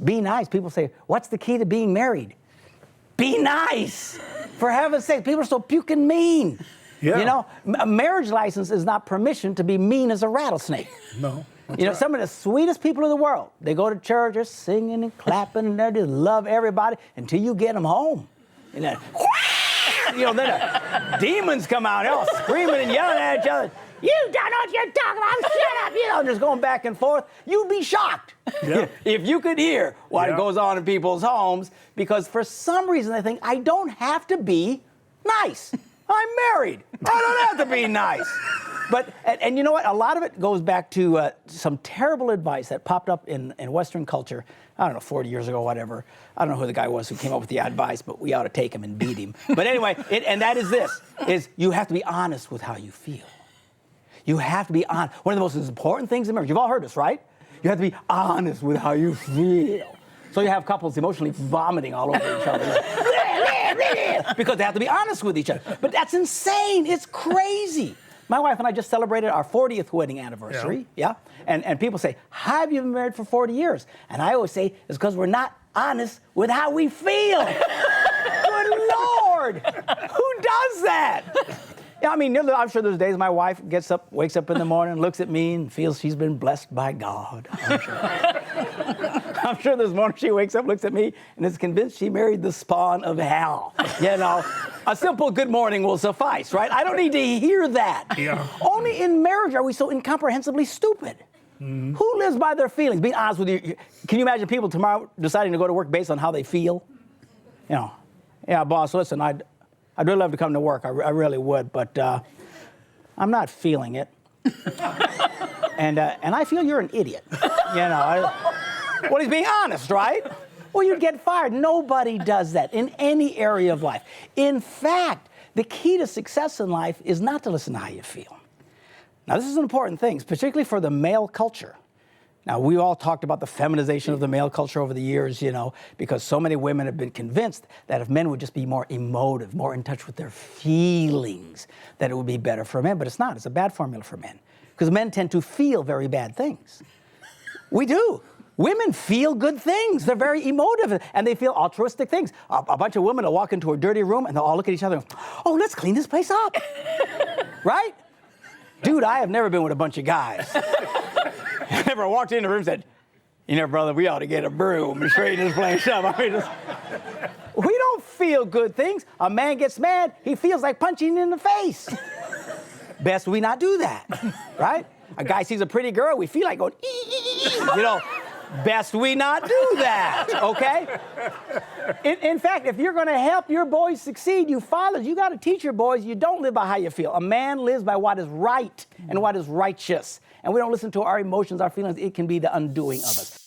Be nice. People say, what's the key to being married? Be nice. For heaven's sake, people are so puking mean. Yeah. You know, a marriage license is not permission to be mean as a rattlesnake. No. You know, some of the sweetest people in the world, they go to church, they're singing and clapping, and they just love everybody until you get them home. And then, you know, then the demons come out, they're all screaming and yelling at each other. You don't know what you're talking about, shut up, you know, just going back and forth. You'd be shocked if you could hear what goes on in people's homes, because for some reason they think, I don't have to be nice. I'm married. I don't have to be nice. But, and you know what? A lot of it goes back to some terrible advice that popped up in Western culture, I don't know, 40 years ago, whatever. I don't know who the guy was who came up with the advice, but we ought to take him and beat him. But anyway, and that is this, is you have to be honest with how you feel. You have to be honest. One of the most important things in marriage, you've all heard this, right? You have to be honest with how you feel. So you have couples emotionally vomiting all over each other. Because they have to be honest with each other. But that's insane. It's crazy. My wife and I just celebrated our 40th wedding anniversary. Yeah. And people say, how have you been married for 40 years? And I always say, it's because we're not honest with how we feel. Good Lord. Who does that? Yeah, I mean, I'm sure there's days my wife gets up, wakes up in the morning, looks at me and feels she's been blessed by God. I'm sure. I'm sure this morning she wakes up, looks at me, and is convinced she married the spawn of hell. You know, a simple good morning will suffice, right? I don't need to hear that. Yeah. Only in marriage are we so incomprehensibly stupid. Mm-hmm. Who lives by their feelings? Being honest with you, can you imagine people tomorrow deciding to go to work based on how they feel? You know, yeah, boss, listen, I'd really love to come to work. I really would, but I'm not feeling it. and I feel you're an idiot. You know, well, he's being honest, right? Well, you'd get fired. Nobody does that in any area of life. In fact, the key to success in life is not to listen to how you feel. Now, this is an important thing, particularly for the male culture. Now, we all talked about the feminization of the male culture over the years, you know, because so many women have been convinced that if men would just be more emotive, more in touch with their feelings, that it would be better for men. But it's not. It's a bad formula for men, because men tend to feel very bad things. We do. Women feel good things. They're very emotive, and they feel altruistic things. A bunch of women will walk into a dirty room, and they'll all look at each other and go, oh, let's clean this place up. Right? Dude, I have never been with a bunch of guys. I never walked into the room and said, you know, brother, we ought to get a broom and straighten this place up. I mean, we don't feel good things. A man gets mad, he feels like punching in the face. Best we not do that, right? A guy sees a pretty girl, we feel like going, you know, best we not do that, okay? In fact, if you're going to help your boys succeed, you fathers, you got to teach your boys you don't live by how you feel. A man lives by what is right and what is righteous. And we don't listen to our emotions, our feelings. It can be the undoing of us.